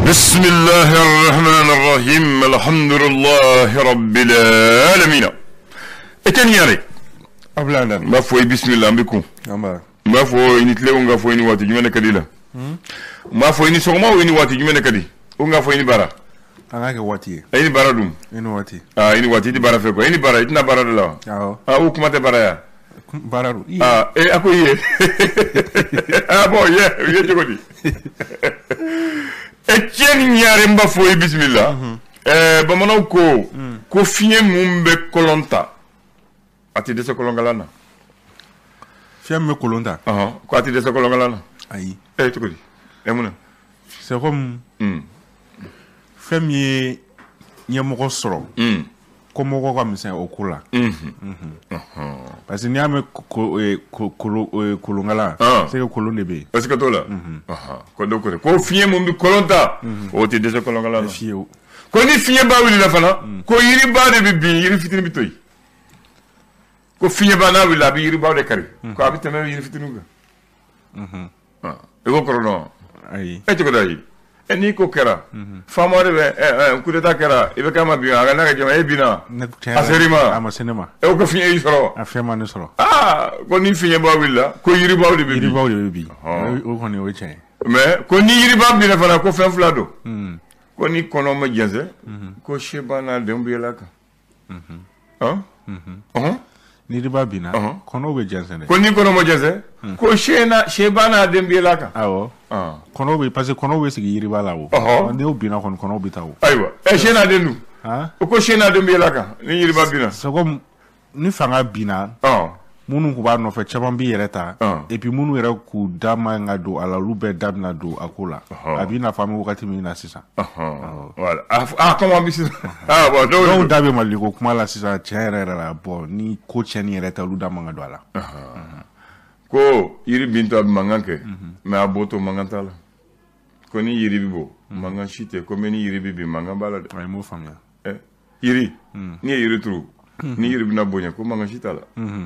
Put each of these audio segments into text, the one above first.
بسم الله الرحمن الرحيم الحمد لله رب العالمين اتني ياري أبلانا ما فوي بسم الله بكم ما فوي نتلقون غا فوي نواتي جمعنا كديلا ما فوي نسوما ويني واتي جمعنا كدي ونغا فوي نبارا أنا كواتي أيني بارا دوم إني واتي إني واتي دي بارا فيكو إني بارا إتنا بارا دلا أو كم تبارا يا بارا أكو يه أبو يه يه جودي etienne ñaare mba foy bismillah bamanaw ko fiye mumbe kolonta ati de se kolongalana fiye me kolonta ko ati de se kolongalana ayi to ko di emuna c'est comme femi nyamoko soro comme ko comme c'est au kula parce que niame kolongala c'est que kolonde be parce que to la ko do ko fiye mumbe kolonta o ti de se kolongalana fiye ko ni fiye ba wili la fana ko yiri ba de bi yiri fitini bi toy ko fiye ba na wila bi yiri ba de kari ko abi teme yiri fitinu ga e ko korono ayi e to ko dai e ni ko kera famore be ku de ta kera e be kama bi aga na ga jama e bina aserima ama sinema e ko fiye yi soro afema ne soro ko ni fiye ba wila ko yiri ba de bi yiri ba de bi o ko ni o chen mais ko ni yiri ba bi na fana ko fen flado ko ni kono ma jaze ko shebana dembela ka ni riba bina kono be jansene ko ni kono ma jaze ko shebana dembela ka awo kono be parce que kono be sigi riba lawo ne o bina kono be tawo aywa shena dendu ko shena dembela ka ni riba bina so comme ni fanga bina munu ko ba no fe chaban bi yereta et puis munu yere ku dama ngado ala lube dabna do akula abina fami wakati mina sisa voilà comment bi sisa bon do dabe maliko kuma la sisa chere la bon ni ko cheni yereta lu dama ngado ala ko yiri binto ab manganke me aboto mangantala ko ni yiri bibo mangan shite ko meni yiri bibi mangan bala de ay mo famia yiri ni yiri tru ni yiri bina bonya ko manga shitala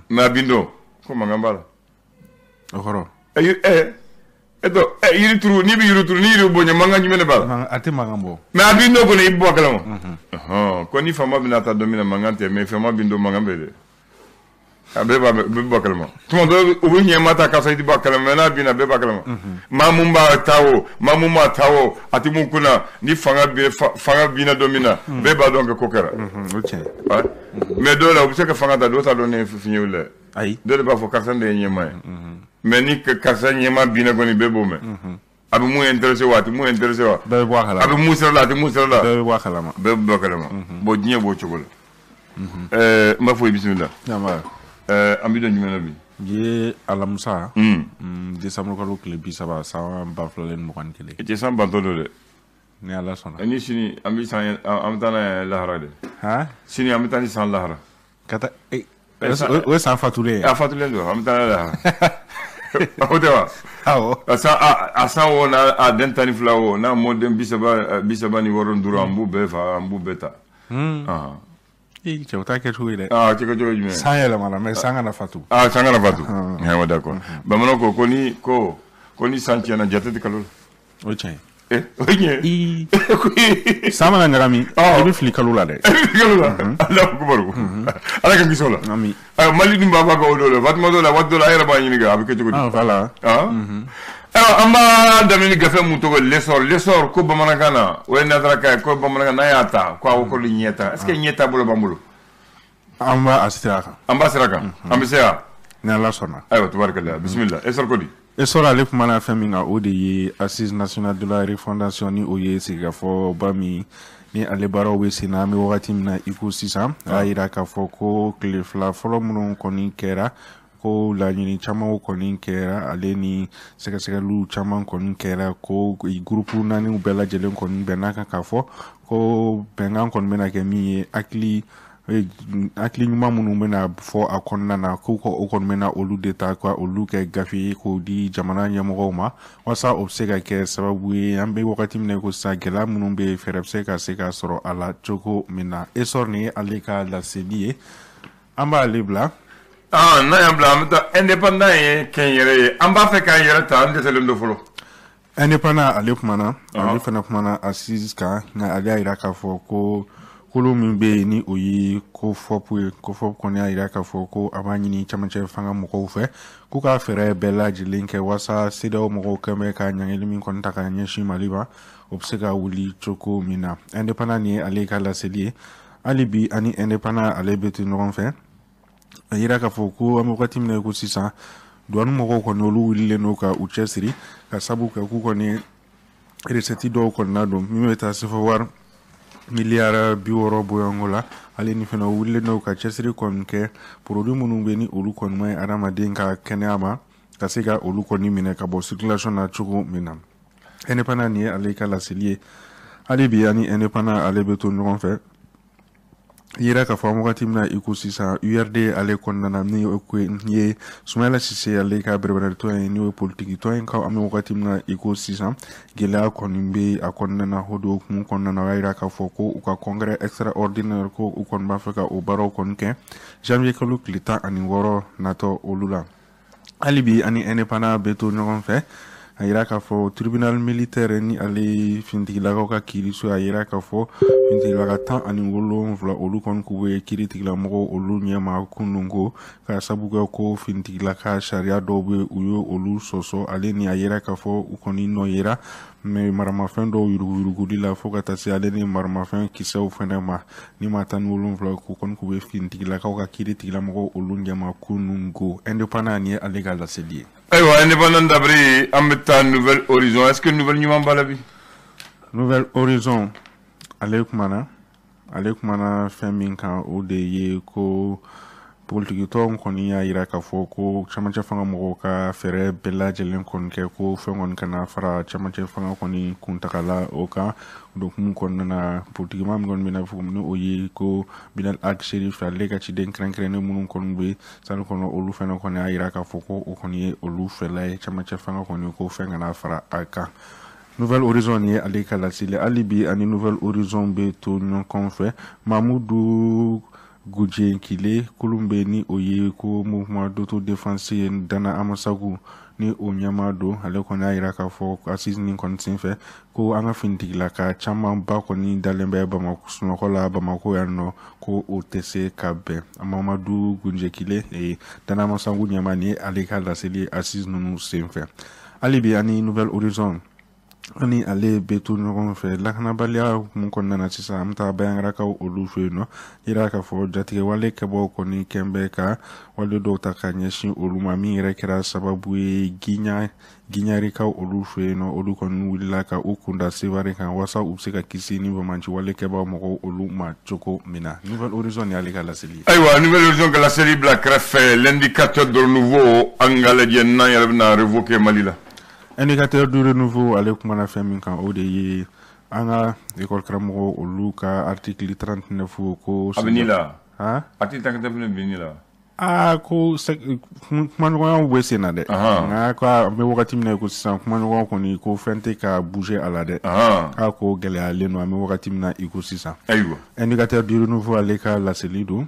na bindo ko manga mbala okoro eto yiri turu ni bi yiri turu ni yiri bonya manga nyimene bala ate manga mbo na bindo ko ne ibbo kalamo ko ni fama bina ta domina manga te me fama bindo manga bele abeba beba kalamo tumo do obu nyema ta ka sayti ba kalamo na bina beba kalamo mamumba tawo ati mun kuna ni fanga bina domina beba donc ko kera mais do la obse ka fanga da do ta do ne finyule ay do le ba fo karsan de nyema mais ni ka karsan nyema bina ko ni bebo me abi mu intéressé wa be bo khala abi mu sala be bo khala bo nye bo chogola ma fo bismillah yama ambi do nyumena bi je alamusa décembre ko le bi saba sa ba flalen mo kan kele e san banto de ni ala sona ni sini ambi san amtana lahara de sini amtani san lahara kata o san fatule fatule do amtana lahara o dewa asa wona a dentani flawo na modem bisaba ni woron duro ambu beta che uta ke tuile che ko joji me sayela mala me sanga na fatu sanga na fatu wa d'accord ba mono ko ni santi na jate de kalol o chen oye sama na ngami ibi fli kalula de Allah ko baru ala kan gisola ami mali dum baba ko do watmo do la era ba nyini ga abi ke jogodi voilà amma damini gafe mu to l'essor ko ba managana o na traka ko ba managana yata ko ko li nyeta est-ce que nyeta bulo bambulo amba asiraka ambisea na la sona ayo tabarakallah bismillah essor ko di essor ale kumana faminga odi assise nationale de la refondation ni oye siga fo bami ni ale baro we sinami wakati mina ecosystem aira ka fo ko klefla folo mun koni kera ko la nyini chama ko nin kera ale ni seka lu chama ko nin kera ko groupe nani ubela jelen ko nin benaka ka fo ko bengan ko mena ke mi akli nyuma munu mena fo akonna na ko okon mena olu deta kwa olu ke gafi ko di jamana nyamo ma wasa obsega ke sababu ambe wakati mne ko sa gela munu be ferepse ka seka soro ala choko mena esorni alika la sedie amba libla na yambla amta indépendant ye kenyere amba fe ka yere ta ande telendo folo indépendant ale kumana ale fana kumana assise kan nka ale y'a yira k'a fɔ ko kolo min bɛ yen ni o ye ko fɔpu ye ko fɔpu kɔni y'a yira k'a fɔ ko a b'a ɲini camancɛ fanga mɔgɔw fɛ k'u ka fɛɛrɛ bɛɛ lajɛlen kɛ walasa CEDEAO mɔgɔw kɛn bɛ ka ɲangili min kɔni ta ka ɲɛsin Mali ma o bɛ se ka wuli cogo min na indépendant nin ye ale ka laseli ye hali bi ani indépendant ale bɛ to ɲɔgɔn fɛ a yira k'a fɔ ko an bɛ wagati min na ko sisan douane mɔgɔw kɔni olu wulilen don ka u cɛsiri ka sabu kɛ k'u kɔni recette dɔw kɔnɔna don min bɛ taa se fɔ wari miliyara 60 bɔɲɔgɔnko la ale ni fana wulilen don ka cɛsiri kɔni kɛ produit minnu bɛ ni olu kɔni ma ɲi adamaden ka kɛnɛya ma ka se ka olu kɔni minɛ ka bɔ circulation na cogo min na indépendant nin ye ale ka laseli ye hali bi ani indépendant ale bɛ to ɲɔgɔn fɛ yira ka fɔ wagati min na i ko sisan URD ale kɔnɔna na ni ye Soumaïla Cissé ale ka berebɛrɛtɔ ye n'o ye politiki tɔ ye ka an bɛ wagati min na i ko sisan gɛlɛya kɔni bɛ a kɔnɔna na o de hukumu kɔnɔna na o y'a yira k'a fɔ ko u ka congrès extraordinaire ko u kɔni b'a fɛ ka o baaraw kɔni kɛ janvier kalo tile 16 natɔ olu la hali bi ani indépendant bɛ to ɲɔgɔn fɛ a yira k'a fɔ tribunal militaire ni ale fintigilakaw ka kiiriso a yira k'a fɔ fintigilaka 17 olu kɔni k'u bɛ kiiritigilamɔgɔw olu ɲɛma kunun ko ka sabu kɛ ko fintigilaka sariya dɔw bɛ u ye olu sɔsɔ ale ni a yira k'a fɔ u kɔni nɔ yera mais maramafɛn dɔw yuruguyuruguli la fo ka taa se ale ni maramafɛn kisɛw fɛnɛ ma ni ma 17 k'u kɔni k'u bɛ fintigilakaw ka kiiritigilamɔgɔw olu ɲɛma kunun ko indépendant ni ye ale ka laseli ye. Ayiwa indépendant d'abri an bɛ taa Nouvelle Horizon est-ce que nouvelle ɲuman b'a la bi Nouvelle Horizon ale kumana fɛn min kan o de ye ko politikitɔw kɔni y'a yira k'a fɔ ko camancɛ fanga mɔgɔw ka fɛɛrɛ bɛɛ lajɛlen kɔni kɛ ko fɛn kɔni kana fara camancɛ fanga kɔni kuntagala o kan dokumu kɔnɔna na politikima min kɔni bɛna fɔ ni o ye ko Bilal Ag Sherif ale ka ciden kɛrɛnkɛrɛnnen minnu kɔni bɛ sani kɔnɔ olu fɛnɛ kɔni y'a yira k'a fɔ ko o kɔni ye olu fɛla ye camancɛ fanga kɔni ko fɛn kana fara a kan Nouvelle Horizon ye ale ka laseli hali bi ani Nouvelle Horizon bɛ to ɲɔgɔn fɛ Mamudu Gudjenkile kulun bɛ ni o ye ko mouvement d'autodéfense ye Dana Amasagu ni o ɲɛma don ale kɔni y'a yira k'a fɔ assise nin kɔni senfɛ ko an ka finitigilaka camanba kɔni dalen bɛ Bamako sunɔgɔ la Bamako yan nɔ ko o tɛ se ka bɛn Mamadou Gudjenkile Dana Amasagu ɲɛma ni ale ka laseli assise ninnu senfɛ hali bi ani Nouvelle Horizon ani ale bɛ to ɲɔgɔn fɛ lakanabaliya mun kɔnɔna na sisan an bɛ taa bayangarakaw olu fɛ yen nɔ yira k'a fɔ jatigɛwale kɛbaaw kɔni kɛn bɛ ka wale dɔw ta ka ɲɛsin olu ma min yɛrɛ kɛra sababu ye giɲarikaw olu fɛ yen nɔ olu kɔni wulila ka u kunda Sevare kan walasa u bɛ se ka kisi ni bamaci wale kɛbaaw mɔgɔw olu ma cogo min na Nouvelle Horizon y'ale ka laseli. Ayiwa Nouvelle Horizon ka laseli bila kɛrɛfɛ l'indicateur de renouveau an ka lajɛ n'an yɛrɛ bɛna révoquer Mali la. Indicateur du renouveau ale kumana fɛn min kan o de ye an ka école karamɔgɔ olu ka article 39 ko a bɛ ni la article 39 bɛ ni la ko kumaɲɔgɔnyaw bɛ sen na dɛ nka ko an bɛ wagati min na ko sisan kumaɲɔgɔn kɔni ko fɛn tɛ ka bouger a la dɛ k'a ko gɛlɛyalen don an bɛ wagati min na i ko sisan ayiwa indicateur du renouveau ale ka laseli don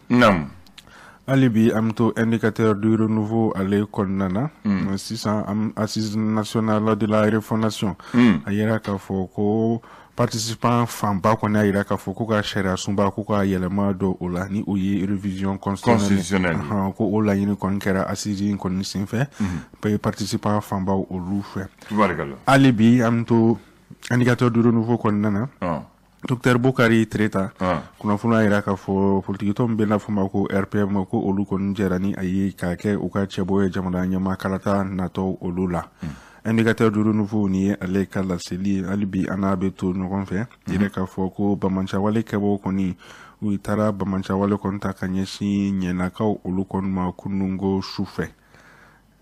hali bi an bɛ to indicateur du renouveau ale kɔnɔna na sisan assise nationale de la refondation a yira k'a fɔ ko participant fanba kɔni y'a yira k'a fɔ ko ka sariya sunba ko ka yɛlɛma dɔ o la ni o ye révision constitutionnelle ko o laɲini kɔni kɛra assise in kɔni senfɛ participant fanbaw olu fɛ hali bi an bɛ to indicateur du renouveau kɔnɔna na Dr Bokari Treta kunnafoni y'a yira k'a fɔ politikitɔ min bɛ n'a fɔ ma ko RPM ko olu kɔni jɛra ni a ye k'a kɛ u ka cɛbɔ ye jamana ɲɛma kalata natɔ olu la indicateur du renouveau ni ye ale ka laseli hali bi an n'a bɛ to ɲɔgɔn fɛ yɛrɛ k'a fɔ ko bamancawale kɛbɔ kɔni u taara bamancawale kɔni ta ka ɲɛsin ɲɛnakaw olu kɔni ma kununko su fɛ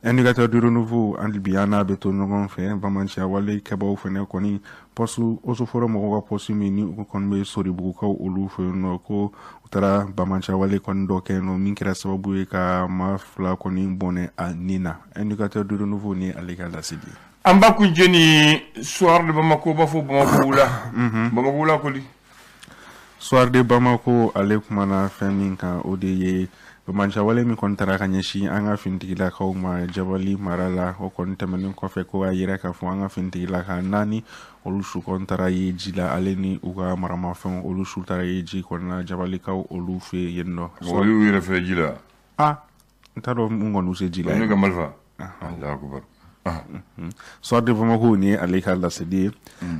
indicateur du renouveau hali bi an n'a bɛ to ɲɔgɔn fɛ bamancawale kɛbaw fɛnɛ kɔni poste osoforo mɔgɔw ka poste min ni u kɔni bɛ soribugukaw olu fɛ yen nɔ ko u taara bamancawale kɔni dɔ kɛ yen nɔ min kɛra sababu ye ka maa fila kɔni bɔnɛ a nin na indicateur du renouveau ni ale ka laseli ye. An b'a kunjɛ ni soir de Bamako b'a fɔ Bamako la Bamako la koli soir de Bamako ale kumana fɛn min kan o de ye bamaja wale min kon tara ka ɲɛsi an ka fintigilakaw ma jabali mara la o kɔni tɛmɛnen kɔfɛ ko a yira k'a fɔ an ka fintigilaka 4 olu su kɔni tara ye ji la ale ni u ka maramafɛnw olu su tara ye ji kɔnɔna jabalikaw olu fɛ yen nɔ olu yɛrɛ fɛ ji la n t'a dɔn mun kɔni se ji la ne ka marifa Allahu akbar soir de Bamako ni ale ka lasedi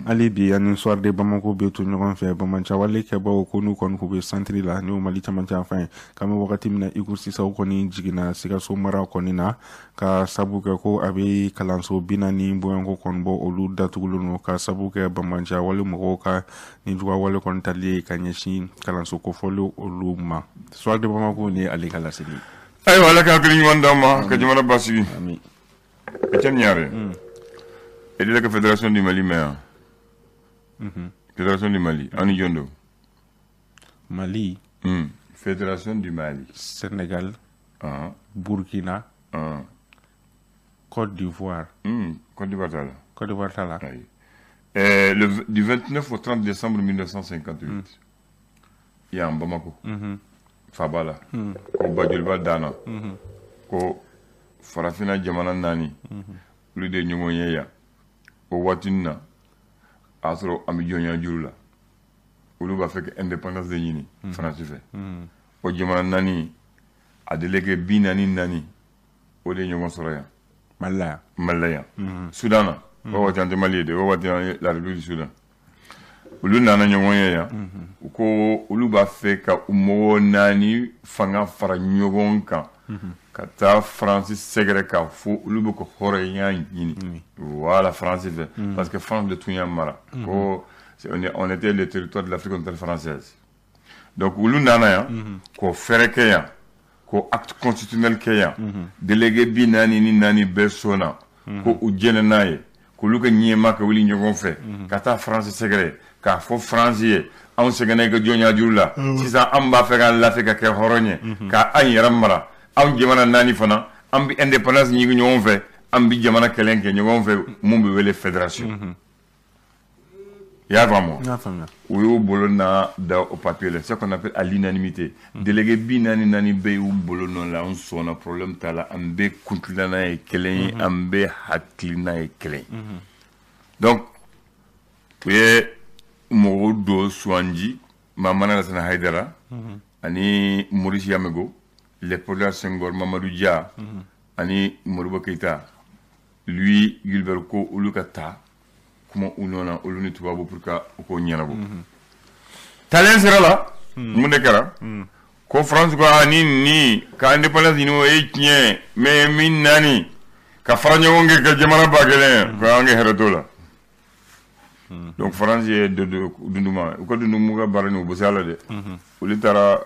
ali bi ani soir de Bamako be to ɲɔgɔn fɛ bamaja wale kɛbaw ko n'u kɔni k'u bɛ santiri la ni Mali camancɛ fan kama wagati min na Iku Sisaw kɔni jiginna Sikaso mara kɔni na ka sabu kɛ ko a bɛ kalanso 40 bɔɲɔgɔnko kɔni bɔ olu datugulen no ka sabu kɛ bamaja wale mɔgɔw ka ni juguya wale kɔni tali ka ɲɛsin kalanso kofɔli olu ma soir de Bamako ni ale ka lasedi ayiwa ala ka hakili ɲuman d'an ma ka jamana basigi Etienne Niaré, il est la Fédération du Mali, mais Fédération du Mali, Ani Diondo. Mali. Fédération du Mali. Sénégal. Burkina. Côte d'Ivoire. Côte d'Ivoire, là. Côte d'Ivoire, là. Du 29 au 30 décembre 1958, il y a un Bamako. Fabala. Ko Badjulba Dana. Ko Farafina jamana nani olu de ɲɔgɔn ye yan o waati na a y'a sɔrɔ an bɛ jɔnya juru la olu b'a fɛ ka indépendance de ɲini faransi fɛ o jamana nani a délégué 44 o de ɲɔgɔn sɔrɔ yan Mali la yan Sudan na o waati an tɛ Mali ye de o waati an ye la République du Soudan olu nana ɲɔgɔn ye yan u ko olu b'a fɛ ka u mɔgɔ 4 fanga fara ɲɔgɔn kan ka taa France sɛgɛrɛ k'a fɔ olu bɛ ko hɔrɔnya ɲini voilà France fɛ parce que France de tun y'a mara ko on était le territoire de l'Afrique occidentale française donc olu nana yan k'o fɛrɛ kɛ yan k'o acte constitutionnel kɛ yan délégué 44 bɛɛ sɔnna ko u jɛnɛ n'a ye k'olu ka ɲɛma ka wuli ɲɔgɔn fɛ ka taa France sɛgɛrɛ k'a fɔ France ye anw sɛgɛnna i ka jɔnya juru la sisan an b'a fɛ k'an lafiya ka kɛ hɔrɔn ye k'an yɛrɛ mara anw jamana 4 fana an bɛ indépendance ɲini ɲɔgɔn fɛ an bɛ jamana kɛlɛ kɛ ɲɔgɔn fɛ mun bɛ wele fédération i y'a faamu u y'u bolo na da o papier la c'est qu'on appelle à l'unanimité délégué 44 bɛɛ y'u bolo nɔ la an sɔnna problème t'a la an bɛ kuntilanna ye kelen ye an bɛ hakilina ye kelen donc u ye mɔgɔw dɔ sugandi Mamana Lassana Haidara ani Maurice Yamego Léopold Senghor, Mamadou Dia, ani Modibo Keïta, lui, Gilbert Ko, Ulukata, comment on a Oluni Tubabu pour qu'on y en a. Talent sera là, Mundekara, ko France ko ni ka indépendance ino e tien mais min nani ka faranya wonge ka jamana bagele ko ange heratola donc France est de dunduma ko dundumu ga barani bu sala de ulitara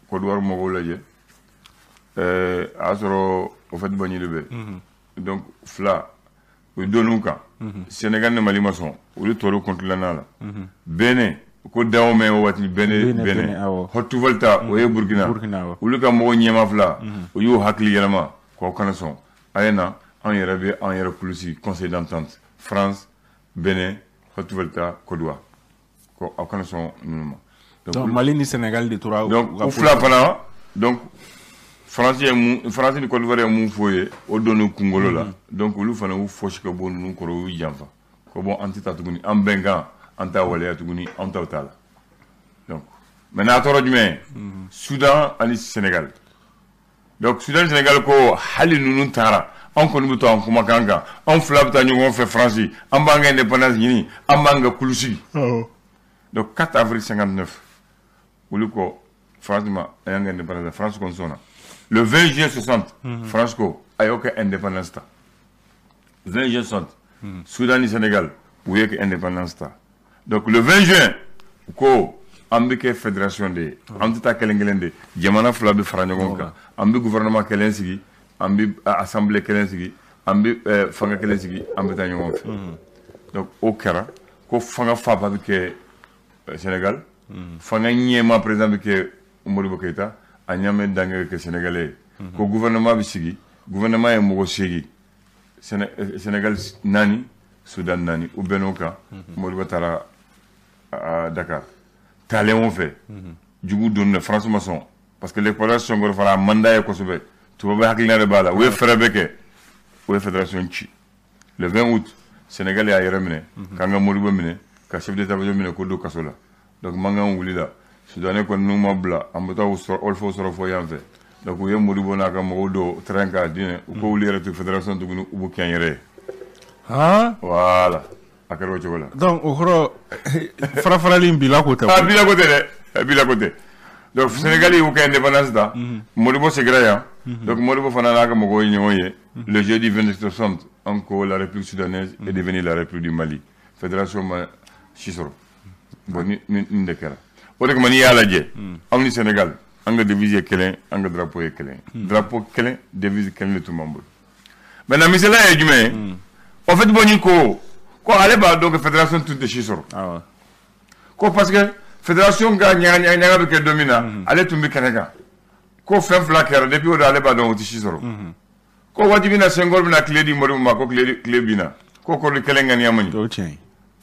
ko do war mo la je asoro au fait bani lebe donc fla o donuka Sénégal ne Mali mason o le toro contre la nala Bénin ko dawo me o wati Bénin hotu volta o e Burkina o le ka mo nyema fla o yo hakli yelama ko kana son ayena en yerabe en yera kulusi conseil d'entente France Bénin hotu volta Côte d'Ivoire ko kana son numa donc Mali ni Sénégal de tora donc o fla fana donc France ni Côte d'Ivoire mun foye o donu kungolo la donc olu fana u fosi ka bon nu koro u janfa ko bon antita tuguni am benga anta wala tuguni anta tala donc maintenant toro jume Soudan ani Sénégal donc Soudan Sénégal ko hali nunu tara on ko nubuto an kuma kanga on flabta ñu fait France am banga indépendance ni am banga kulusi donc 4 avril 59 olu ko franchement ayanga indépendance France kon sona le 20 juin 60, Franco a eu aucune indépendance. 20 juin 60, Soudan et Sénégal, où il y a une indépendance. Donc le 20 juin, ko ambike fédération de antita kelengelende jamana fula be faranyogonka ambi gouvernement kelensigi ambi assemblée kelensigi ambi fanga kelensigi ambi tanyogon fe donc au kara ko fanga fa ba ke Sénégal fanga nyema président ke Modibo Keïta a ñame dangue que sénégalais ko gouvernement bi sigi gouvernement e mogo sigi Sénégal nani Soudan nani ou benoka Modibo tara à Dakar talé on fait jugu donne France maçon parce que l'exploitation ngor fara mandat e ko sobe to ba hakilina bala we frabeke we fédération ci le 20 août Sénégal ya yéremine kanga Modibo mine ka chef d'état mine ko do kasola donc manga wulila sudane ko numa bla ambata olfo soro fo yanfe donc we Modibo na ka mo do trenka dine ko wulira to fédération to gunu ubu kenyere voilà akaro chokola donc okro farafaralim bila ko ta bila ko de bila ko de donc Sénégal yi ko indépendance da Modibo c'est graya donc Modibo fana na ka mo ko ñoye le jeudi 27 septembre encore la République soudanaise est devenue la République du Mali fédération Chisoro boni ni dekara o de mani yala je amni Sénégal anga devise kelen anga drapeau kelen drapeau kelen devise kelen le tout membre maintenant misela e jume en fait boni ko ale ba donc fédération toute de Chisoro ko parce que fédération ga nya be ke domina ale tumbi kaneka ko fen flaker depuis o ale ba donc Chisoro ko wajibina sengol bina clé Modibo ma ko clé bina ko kelenga ni amani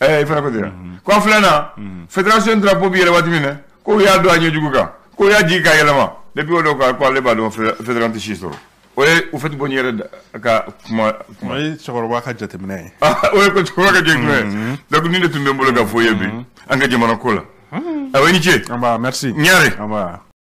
il faut dire ko flana fédération drapeau bi yele wajibina ko ya do anyo juguka ko ya jika yelama depuis o do ko ale ba do fédération Chisoro oye u fait bonniere ka kuma ay chokoro ba ka jate mine oye ko chokoro ka jate mine donc ni de tumbe mbolo ga foye bi anga jamana kola awani che amba merci ñaare amba